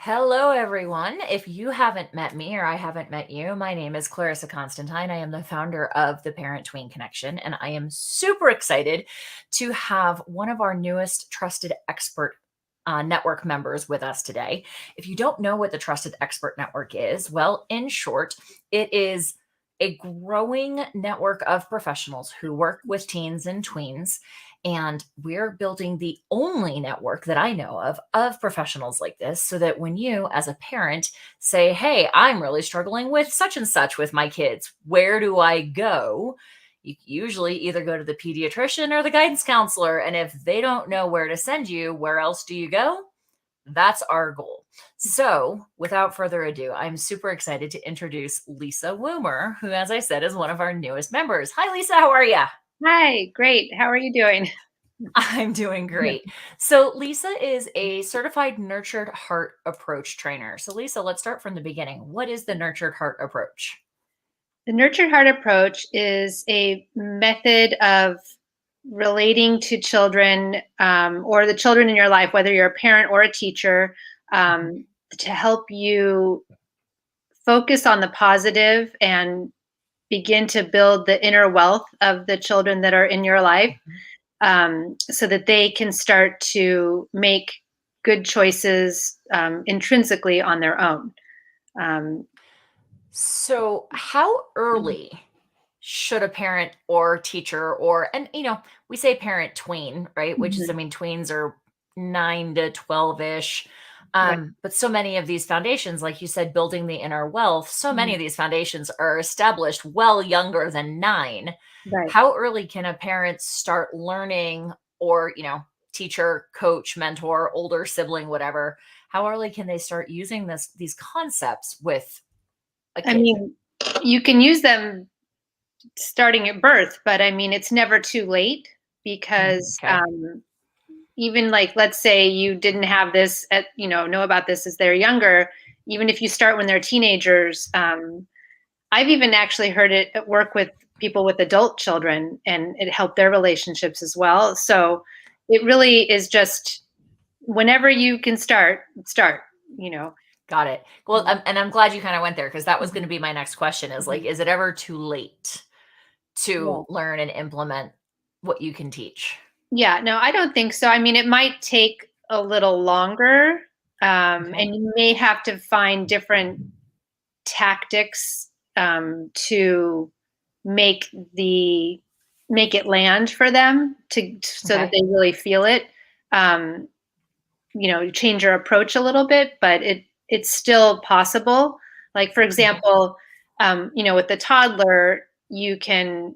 Hello, everyone. If you haven't met me or I haven't met you, my name is Clarissa Constantine. I am the founder of the Parent Tween Connection, and I am super excited to have one of our newest Trusted Expert Network members with us today. If you don't know what the Trusted Expert Network is, well, in short, it is a growing network of professionals who work with teens and tweens. And we're building the only network that I know of professionals like this, so that when you, as a parent, say, hey, I'm really struggling with such and such with my kids, where do I go? You usually either go to the pediatrician or the guidance counselor. And if they don't know where to send you, where else do you go? That's our goal. So, without further ado, I'm super excited to introduce Lisa Woomer, who, as I said, is one of our newest members. Hi, Lisa. How are you? Hi, great. How are you doing? I'm doing great. So, Lisa is a certified nurtured heart approach trainer. So, Lisa, let's start from the beginning. What is the nurtured heart approach? The nurtured heart approach is a method of relating to children or the children in your life, whether you're a parent or a teacher, um, to help you focus on the positive and begin to build the inner wealth of the children that are in your life, so that they can start to make good choices intrinsically on their own. Um, So, how early should a parent or teacher, and we say parent tween, right? Which is, mhm, tweens are 9 to 12 ish. right. But so many of these foundations, like you said, building the inner wealth, so many Mhm. of these foundations are established well younger than 9. Right. How early can a parent start learning, or, teacher, coach, mentor, older sibling, whatever? How early can they start using these concepts with a I kid? mean, you can use them starting at birth, but I mean, it's never too late because Okay. even like, let's say you didn't have this know about this as they're younger, even if you start when they're teenagers. I've even actually heard it at work with people with adult children, and it helped their relationships as well. So it really is just whenever you can start, you know. Got it. Well, and I'm glad you kind of went there, because that was going Mhm, to be my next question, is like, mhm. is it ever too late Yeah. to learn and implement what you can teach? Yeah, no, I don't think so. I mean, it might take a little longer, Okay. and you may have to find different tactics to make the make it land for them so that Okay. they really feel it. Um, change your approach a little bit, but it's still possible. Like for Mhm. example, with the toddler, you can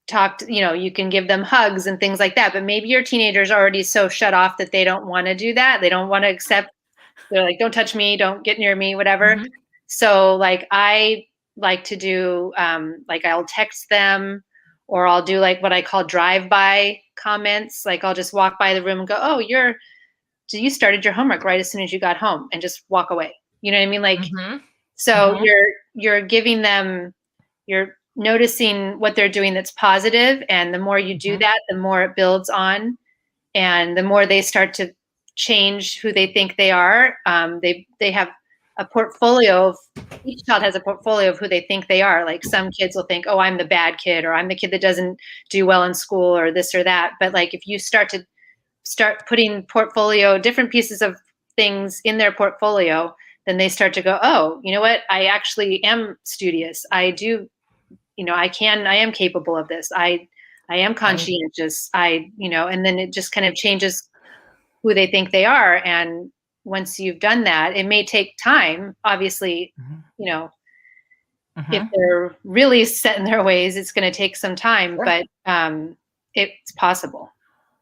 you can give them hugs and things like that, but maybe your teenager's already so shut off that they don't want to do that. They don't want to accept. They're like, don't touch me, don't get near me, whatever. Mhm. So like I like to do like I'll text them, or I'll do like what I call drive by comments. Like I'll just walk by the room and go, oh, you started your homework right as soon as you got home, and just walk away. You know what I mean? Like, Mhm. so Mhm. you're giving them, you're noticing what they're doing that's positive, and the more you do Mhm. that, the more it builds on, and the more they start to change who they think they are. They have a portfolio of each child has a portfolio of who they think they are. Like some kids will think, oh, I'm the bad kid, or I'm the kid that doesn't do well in school, or this or that. But like if you start putting different pieces of things in their portfolio, then they start to go, oh, you know what, I actually am studious, I am capable of this, I am Right. conscientious, and then it just kind of changes who they think they are. And once you've done that, it may take time, obviously. Mhm. you know if Mhm. they're really set in their ways, it's going to take some time, Sure. but it's possible.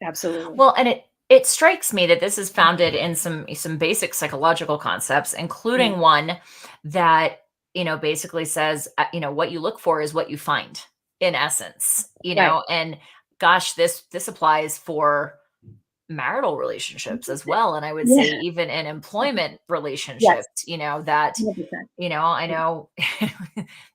Absolutely. Well, and it strikes me that this is founded in some basic psychological concepts, Mm, including one that, basically says, what you look for is what you find, in essence, right. and gosh, this applies for marital relationships as well, and I would say Yeah. even in employment Yes. relationships, that, 100%. I know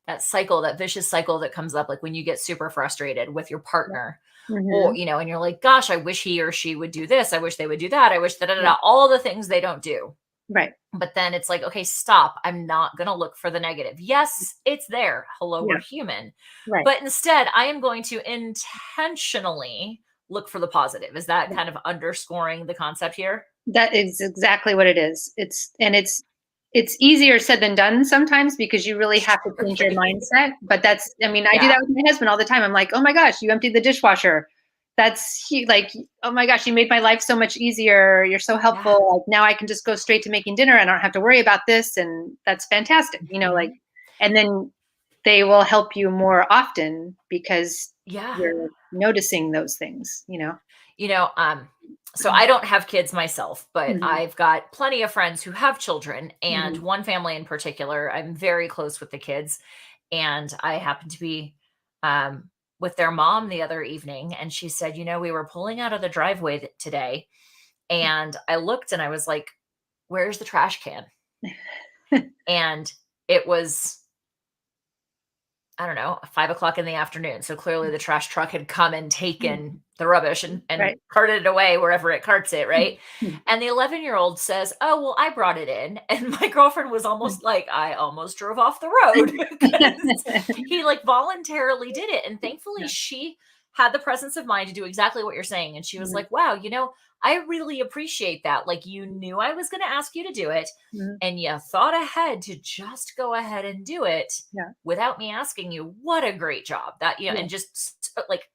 that vicious cycle that comes up, like when you get super frustrated with your Yeah. partner, or, Mhm. and you're like, gosh, I wish he or she would do this, I wish they would do that, I wish, da da da Yeah. da, all the things they don't do. Right. But then it's like, okay, stop. I'm not going to look for the negative. Yes, it's there. Hello, Yeah. we're human. Right. But instead, I am going to intentionally look for the positive. Is that kind of underscoring the concept here? That is exactly what it is. It's easier said than done sometimes because you really have to change your Okay. mindset. But that's, I mean, I do Yeah. that with my husband all the time. I'm like, oh my gosh, you emptied the dishwasher. Like, oh my gosh, you made my life so much easier. You're so Yeah. helpful. Like now I can just go straight to making dinner. I don't have to worry about this. And that's fantastic. Like, Mhm. and then they will help you more often because Yeah. you're noticing those things. You know, so I don't have kids myself, but Mhm, I've got plenty of friends who have children, and mhm, one family in particular, I'm very close with the kids, and I happened to be um, with their mom the other evening, and she said, we were pulling out of the driveway today, and I looked and I was like, "Where's the trash can?" And it was, I don't know, 5 o'clock in the afternoon. So clearly the trash truck had come and taken the rubbish and right. carted it away wherever it carts it, Mhm, right? And the 11-year-old says, "Oh, well, I brought it in." And my girlfriend was almost like, I almost drove off the road because he like voluntarily did it. And thankfully, Yeah. she had the presence of mind to do exactly what you're saying. And she was Mhm, like, "Wow, I really appreciate that. Like, you knew I was going to ask you to do it, mhm, and you thought ahead to just go ahead and do it yeah, without me asking you. What a great job." That, yeah. and just like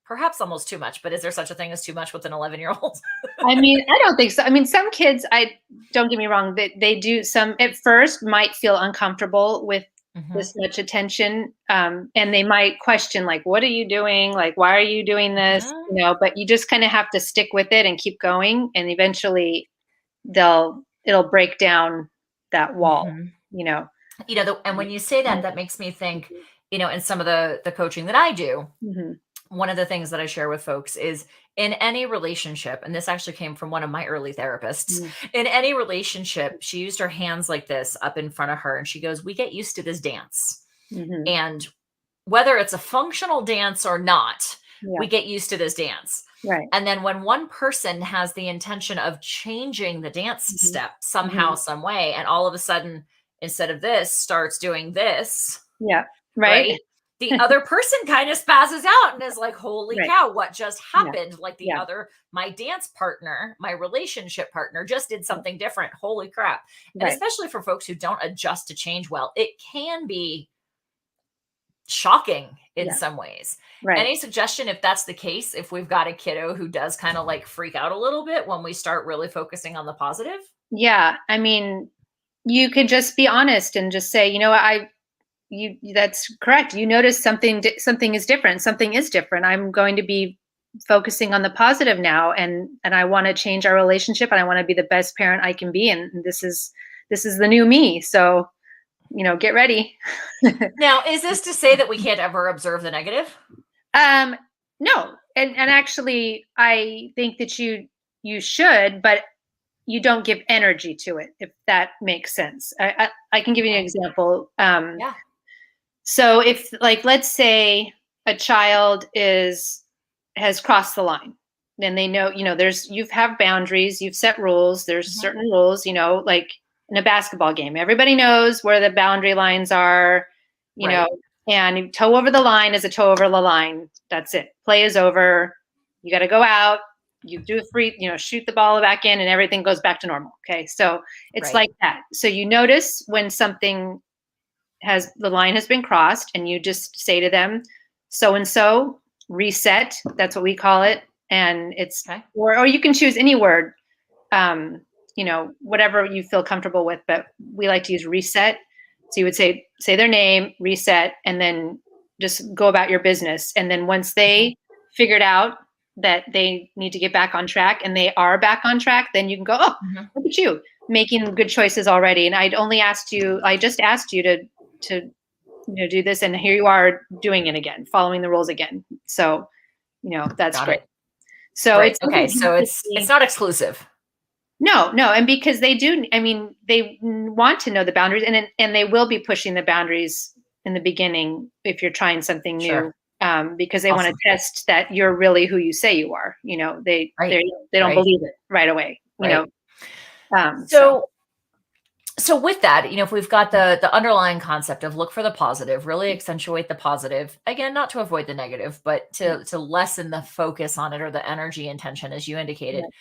perhaps almost too much, but is there such a thing as too much with an 11-year-old? I mean, I don't think so. I mean, some kids, I don't get me wrong, they do some at first might feel uncomfortable with Mhm. this much attention, and they might question, like, "What are you doing? Like, why are you doing this?" Mhm. But you just kind of have to stick with it and keep going, and eventually it'll break down that wall. Mhm. You know. And when you say that, that makes me think, in some of the coaching that I do, Mhm, one of the things that I share with folks is in any relationship, and this actually came from one of my early therapists, mhm, in any relationship, she used her hands like this up in front of her and she goes, "We get used to this dance." mhm. And whether it's a functional dance or not, Yeah. we get used to this dance. Right. And then when one person has the intention of changing the dance Mhm, step somehow, mhm. some way, and all of a sudden, instead of this, starts doing this, Yeah. Right. right? The other person kind of spazzes out and is like, "Holy Right. cow, what just Yeah. happened?" Like Yeah. my dance partner, my relationship partner just did Yeah. something different. Holy crap. And Right. especially for folks who don't adjust to change well, it can be shocking in Yeah. some ways. Right. Any suggestion if that's the case, if we've got a kiddo who does kind of like freak out a little bit when we start really focusing on the positive? Yeah. I mean, you could just be honest and just say, what, that's correct. You notice something is different. Something is different. I'm going to be focusing on the positive now, and I want to change our relationship, and I want to be the best parent I can be, and this is the new me. So, get ready. Now, is this to say that we can't ever observe the negative? Um, no, and actually, I think that you should, but you don't give energy to it, if that makes sense. I can give you an Okay. example. Yeah. So if, like, let's say a child has crossed the line, then they know, you have boundaries, you've set rules, there's Mhm. certain rules, like in a basketball game, everybody knows where the boundary lines are, you know, Right. and toe over the line is a toe over the line. That's it. Play is over. You got to go out. You do a free, shoot the ball back in, and everything goes back to normal. Okay. So it's Right. like that. So you notice when something the line has been crossed, and you just say to them, so and so, reset. That's what we call it. And it's, Okay. or you can choose any word, whatever you feel comfortable with, but we like to use reset. So you would say their name, reset, and then just go about your business. And then once Okay. they figured out that they need to get back on track, and they are back on track, then you can go, oh, Mhm. look at you making good choices already. And I just asked you to do this, and here you are doing it again, following the rules again. So, that's Got great. it. So Right. it Okay. doesn't have So to it's be. not exclusive. No, no, and because they do, I mean, they want to know the boundaries, and they will be pushing the boundaries in the beginning if you're trying something Sure. new, because they want to Awesome. test that you're really who you say you are. They Right. they don't Right. believe it right away. Right. So So So with that, if we've got the underlying concept of look for the positive, really accentuate the positive, again, not to avoid the negative, but to lessen the focus on it or the energy and tension, as you indicated. Right.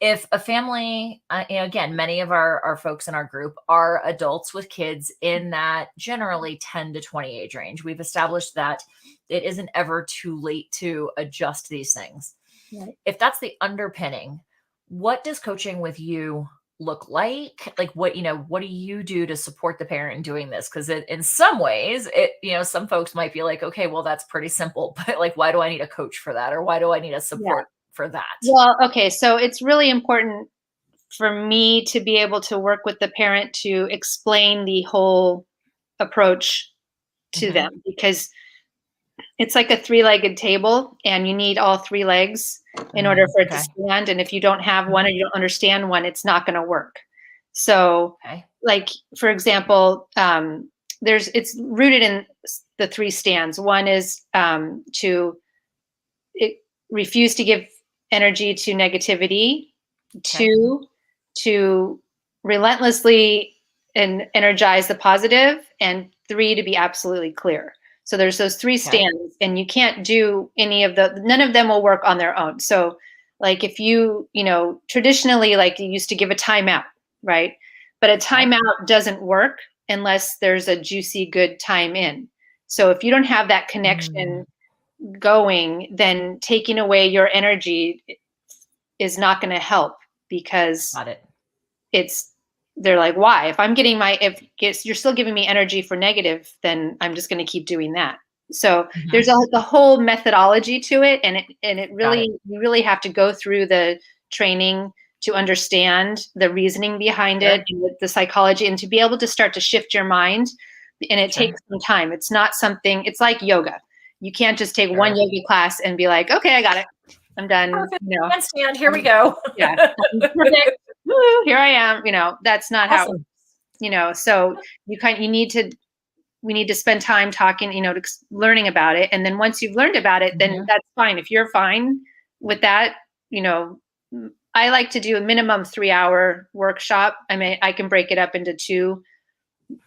If a family, again, many of our folks in our group are adults with kids in that generally 10 to 20 age range. We've established that it isn't ever too late to adjust these things. Right. If that's the underpinning, what does coaching with you look like? Like what do you do to support the parent in doing this? Because in some ways, some folks might be like, okay, well, that's pretty simple, but like, why do I need a coach for that? Or why do I need a Yeah. support for that? Well, okay. So it's really important for me to be able to work with the parent to explain the whole approach to Hmm. them, because it's like a three-legged table and you need all three legs in order for it to Okay. stand. And if you don't have one or Mhm. you don't understand one, it's not going to work. So, Okay. like, for example, it's rooted in the three stands. One is to refuse to give energy to negativity. Okay. Two, to relentlessly energize the positive. And three, to be absolutely clear. So there's those three Okay. stands, and you can't do none of them will work on their own. So, like, if traditionally, like, you used to give a timeout, right? But a Okay. timeout doesn't work unless there's a juicy, good time in. So if you don't have that Mm, connection going, then taking away your energy is not going to help, because got it. it's they're like, why? If you're still giving me energy for negative, then I'm just going to keep doing that. So Mhm. there's the whole methodology to it, and it Got really it. you really have to go through the training to understand the reasoning behind it Sure. and the psychology, and to be able to start to shift your mind. And it Sure. takes some time. It's not something. It's like yoga. You can't just take one Sure. yoga class and be like, okay, I got it. I'm done. Perfect. Handstand. Here we I'm, go. yeah, I'm perfect. Woo, here I am. That's not how it Awesome. works. So you need to we need to spend time talking, learning about it. And then once you've learned about it, then Mhm. that's fine. If you're fine with that, you know, I like to do a minimum 3-hour workshop. I mean, I can break it up into two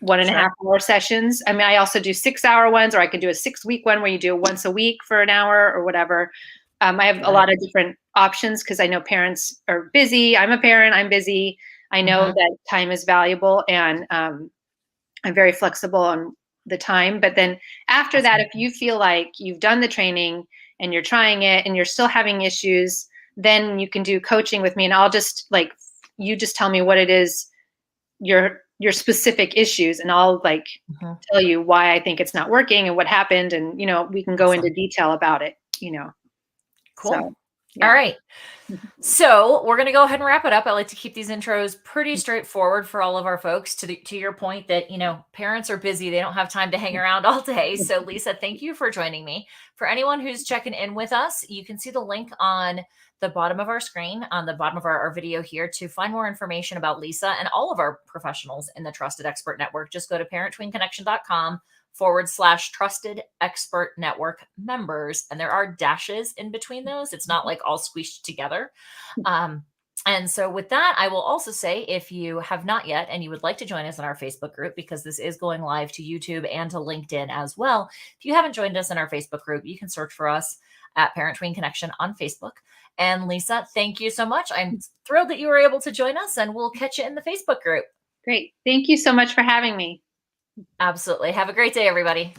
1.5 Sure. hour sessions. I mean, I also do 6-hour ones, or I could do a 6-week one where you do it once a week for an hour or whatever. I have a Got it. lot of different options because I know parents are busy. I'm a parent, I'm busy. I know Mhm. that time is valuable, and I'm very flexible on the time. But then after that, Awesome. if you feel like you've done the training and you're trying it and you're still having issues, then you can do coaching with me, and I'll just you just tell me what it is, your specific issues, and I'll Mhm. tell you why I think it's not working and what happened, and we can go into Awesome. detail about it. Cool. So All yeah. right. So we're going to go ahead and wrap it up. I like to keep these intros pretty straightforward for all of our folks. To your point that parents are busy; they don't have time to hang around all day. So Lisa, thank you for joining me. For anyone who's checking in with us, you can see the link on the bottom of our screen, on the bottom of our video here, to find more information about Lisa and all of our professionals in the Trusted Expert Network. Just go to parent-tween-connection.com/trusted expert network members. And there are dashes in between those. It's not like all squished together. Um, and so, with that, I will also say, if you have not yet and you would like to join us in our Facebook group, because this is going live to YouTube and to LinkedIn as well, if you haven't joined us in our Facebook group, you can search for us at Parent Tween Connection on Facebook. And Lisa, thank you so much. I'm thrilled that you were able to join us, and we'll catch you in the Facebook group. Great. Thank you so much for having me. Absolutely. Have a great day, everybody.